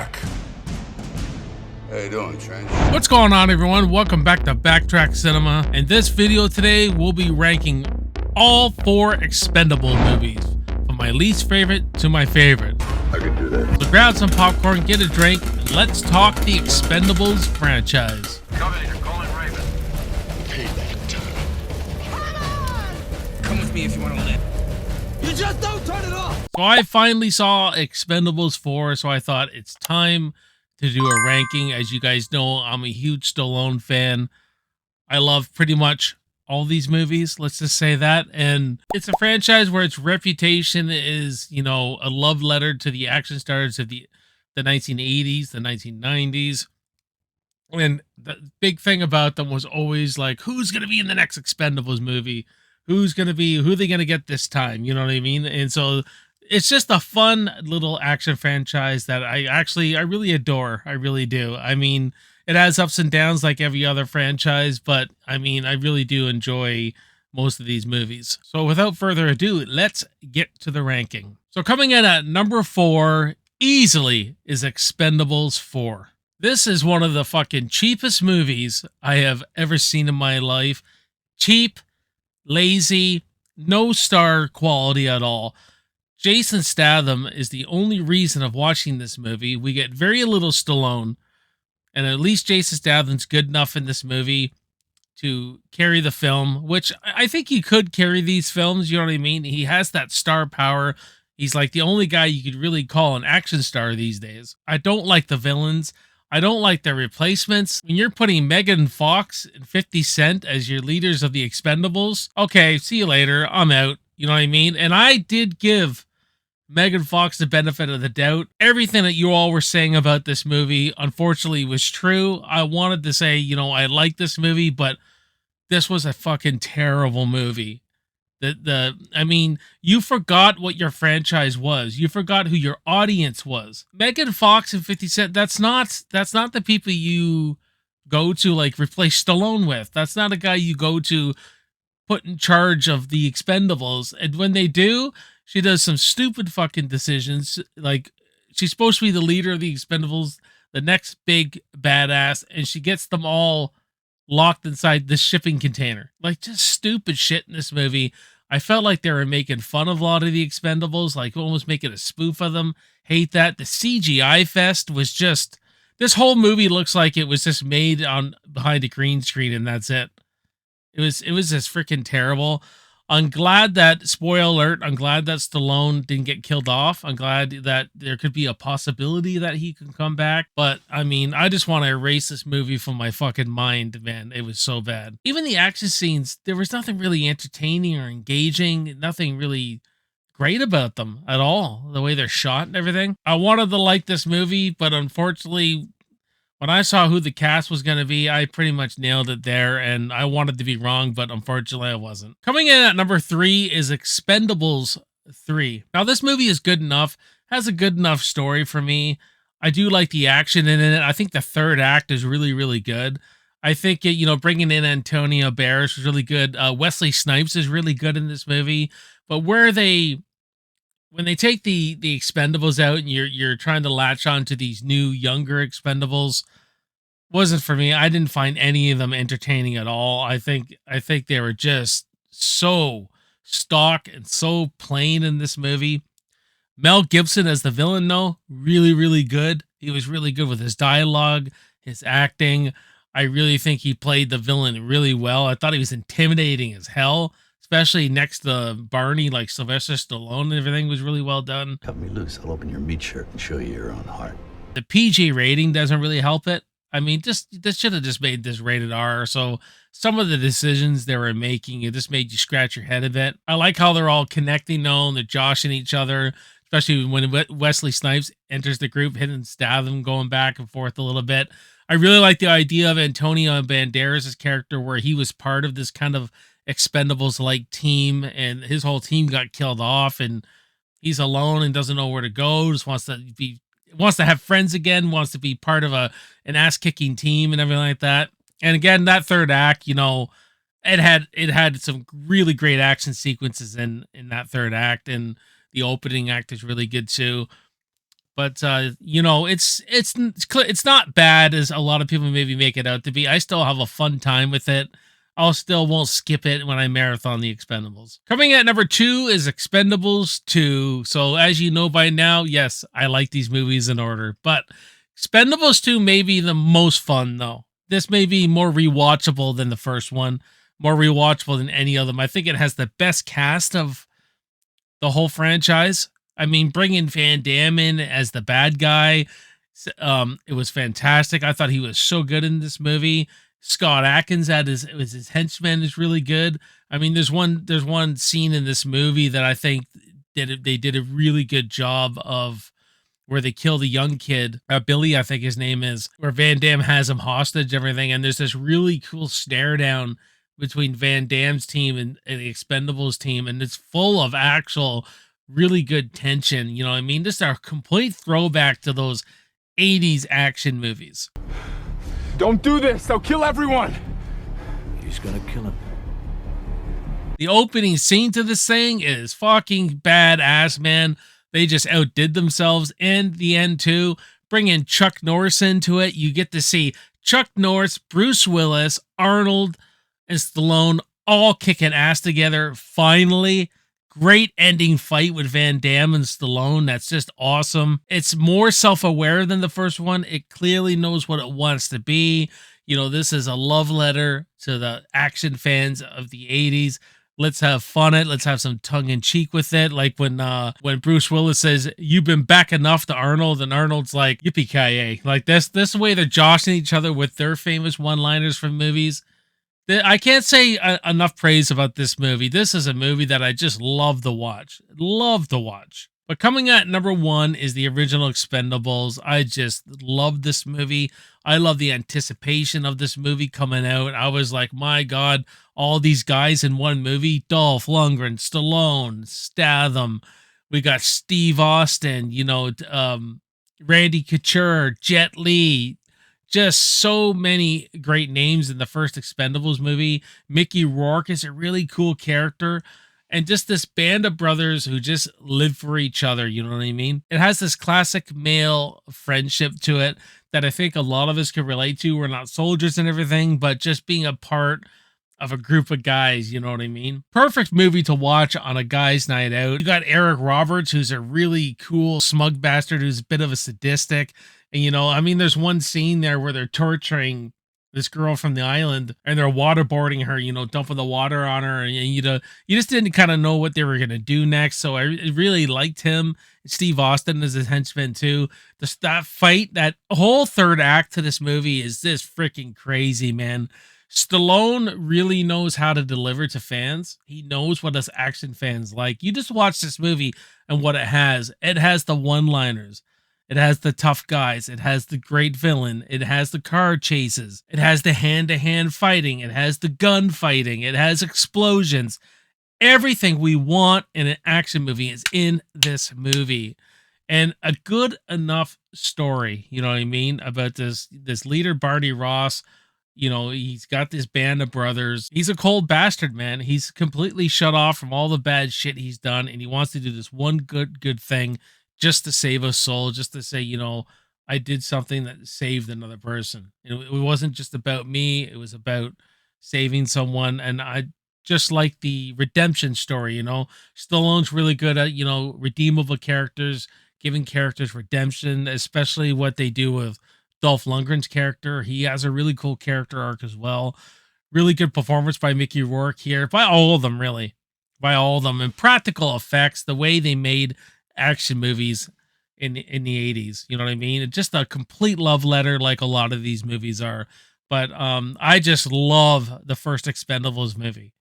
back. How you doing, Trench? What's going on, everyone? Welcome back to Backtrack Cinema. In this video today, we'll be ranking all 4 Expendable movies, from my least favorite to my favorite. I can do that. So grab some popcorn, get a drink, and let's talk the Expendables franchise. Covenant, calling Raven. Payback time. Come with me if you want to live. You just don't turn it off! So I finally saw Expendables 4, so I thought it's time to do a ranking. As you guys know, I'm a huge Stallone fan. I love pretty much all these movies, let's just say that. And it's a franchise where its reputation is, you know, a love letter to the action stars of the 1980s, the 1990s. And the big thing about them was always like, who's going to be in the next Expendables movie? Who are they going to get this time? You know what I mean? And so it's just a fun little action franchise that I really adore. I really do. I mean, it has ups and downs like every other franchise, but I mean, I really do enjoy most of these movies. So without further ado, let's get to the ranking. So coming in at number 4 easily is Expendables 4. This is one of the fucking cheapest movies I have ever seen in my life. Cheap, lazy, no star quality at all. Jason Statham is the only reason of watching this movie. We get very little Stallone, and at least Jason Statham's good enough in this movie to carry the film, which I think he could carry these films, you know what I mean? He has that star power. He's like the only guy you could really call an action star these days. I don't like the villains. I don't like their replacements. When you're putting Megan Fox and 50 Cent as your leaders of the Expendables, okay, see you later. I'm out. You know what I mean? And I did give Megan Fox the benefit of the doubt. Everything that you all were saying about this movie, unfortunately, was true. I wanted to say, you know, I like this movie, but this was a fucking terrible movie. I mean, you forgot what your franchise was. You forgot who your audience was. Megan Fox and 50 Cent, that's not the people you go to like replace Stallone with. That's not a guy you go to put in charge of the Expendables. And when they do, she does some stupid fucking decisions. Like, she's supposed to be the leader of the Expendables, the next big badass, and she gets them all locked inside this shipping container. Like, just stupid shit in this movie. I felt like they were making fun of a lot of the Expendables, like almost making a spoof of them. Hate that. The CGI fest was just, this whole movie looks like it was just made on behind a green screen and that's it. It was just freaking terrible. I'm glad that, spoiler alert, I'm glad that Stallone didn't get killed off. I'm glad that there could be a possibility that he can come back. But, I mean, I just want to erase this movie from my fucking mind, man. It was so bad. Even the action scenes, there was nothing really entertaining or engaging. Nothing really great about them at all. The way they're shot and everything. I wanted to like this movie, but unfortunately, when I saw who the cast was going to be, I pretty much nailed it there, and I wanted to be wrong, but unfortunately I wasn't. Coming in at number 3 is Expendables 3. Now, this movie is good enough, has a good enough story for me. I do like the action in it. I think the third act is really, really good. I think, you know, bringing in Antonio Banderas was really good. Wesley Snipes is really good in this movie, but when they take the Expendables out and you're trying to latch on to these new younger Expendables, wasn't for me. I didn't find any of them entertaining at all. I think they were just so stock and so plain in this movie. Mel Gibson as the villain, though, really, really good. He was really good with his dialogue, his acting. I really think he played the villain really well. I thought he was intimidating as hell, especially next to Barney, like Sylvester Stallone, and everything was really well done. Cut me loose. I'll open your meat shirt and show you your own heart. The PG rating doesn't really help it. I mean, this should have just made this rated R. So some of the decisions they were making, it just made you scratch your head a bit. I like how they're all connecting though, and they're joshing each other, especially when Wesley Snipes enters the group, hitting Statham, going back and forth a little bit. I really like the idea of Antonio Banderas' character, where he was part of this kind of Expendables-like team, and his whole team got killed off, and he's alone and doesn't know where to go. Just wants to have friends again. Wants to be part of an ass-kicking team and everything like that. And again, that third act, you know, it had some really great action sequences in that third act, and the opening act is really good too. But you know, it's not bad as a lot of people maybe make it out to be. I still have a fun time with it. I'll still won't skip it when I marathon the Expendables. Coming at number 2 is Expendables 2. So as you know by now, yes, I like these movies in order, but Expendables 2 may be the most fun though. This may be more rewatchable than the first one, more rewatchable than any of them. I think it has the best cast of the whole franchise. I mean, bringing Van Damme in as the bad guy, it was fantastic. I thought he was so good in this movie. Scott Adkins his henchman is really good. I mean, there's one scene in this movie that I think they did a really good job of, where they kill the young kid, Billy, I think his name is, where Van Damme has him hostage, everything, and there's this really cool stare down between Van Damme's team and the Expendables team, and it's full of actual really good tension. You know what I mean? Just a complete throwback to those 80s action movies. Don't do this. They'll kill everyone. He's gonna kill him. The opening scene to this thing is fucking badass, man. They just outdid themselves, and the end too. Bring in Chuck Norris into it. You get to see Chuck Norris, Bruce Willis, Arnold, and Stallone all kicking ass together. Finally, great ending fight with Van Damme and Stallone. That's just awesome. It's more self-aware than the first one. It clearly knows what it wants to be. You know, this is a love letter to the action fans of the 80s. Let's have fun it. Let's have some tongue in cheek with it. Like when Bruce Willis says, "You've been back enough" to Arnold, and Arnold's like, "Yippee-ki-yay." Like this way they're joshing each other with their famous one-liners from movies. I can't say enough praise about this movie. This is a movie that I just love to watch. Love to watch. But coming at number 1 is the original Expendables. I just love this movie. I love the anticipation of this movie coming out. I was like, my God, all these guys in one movie. Dolph Lundgren, Stallone, Statham. We got Steve Austin, you know, Randy Couture, Jet Li. Just so many great names in the first Expendables movie. Mickey Rourke is a really cool character. And just this band of brothers who just live for each other, you know what I mean? It has this classic male friendship to it that I think a lot of us can relate to. We're not soldiers and everything, but just being a part of a group of guys, you know what I mean? Perfect movie to watch on a guy's night out. You got Eric Roberts, who's a really cool smug bastard who's a bit of a sadistic. And, you know, I mean, there's one scene there where they're torturing this girl from the island and they're waterboarding her, you know, dumping the water on her. And you know, you just didn't kind of know what they were going to do next. So I really liked him. Steve Austin as his henchman too. That fight, that whole third act to this movie is just freaking crazy, man. Stallone really knows how to deliver to fans. He knows what us action fans like. You just watch this movie and what it has. It has the one-liners. It has the tough guys. It has the great villain. It has the car chases. It has the hand-to-hand fighting. It has the gun fighting. It has explosions. Everything we want in an action movie is in this movie. And a good enough story, you know what I mean, about this leader, Barney Ross. You know, he's got this band of brothers. He's a cold bastard, man. He's completely shut off from all the bad shit he's done, and he wants to do this one good thing just to save a soul, just to say, you know, I did something that saved another person. It wasn't just about me. It was about saving someone. And I just like the redemption story, you know. Stallone's really good at, you know, redeemable characters, giving characters redemption, especially what they do with Dolph Lundgren's character. He has a really cool character arc as well. Really good performance by Mickey Rourke here, by all of them, really. By all of them. And practical effects, the way they made action movies in the 80s, you know what I mean? It's just a complete love letter, like a lot of these movies are. But I just love the first Expendables movie.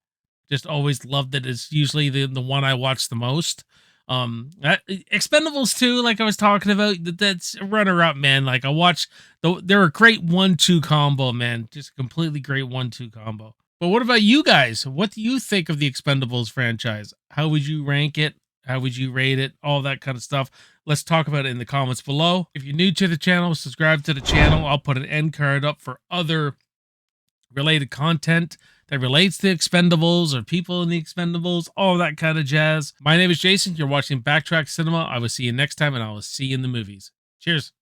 Just always loved it. It's usually the one I watch the most. Expendables 2, like I was talking about, that's a runner-up, man. Like they're a great 1-2 combo, man. Just a completely great 1-2 combo. But what about you guys? What do you think of the Expendables franchise? How would you rank it? How would you rate it? All that kind of stuff. Let's talk about it in the comments below. If you're new to the channel, subscribe to the channel. I'll put an end card up for other related content that relates to Expendables or people in the Expendables, all that kind of jazz. My name is Jason. You're watching Backtrack Cinema. I will see you next time, and I will see you in the movies. Cheers.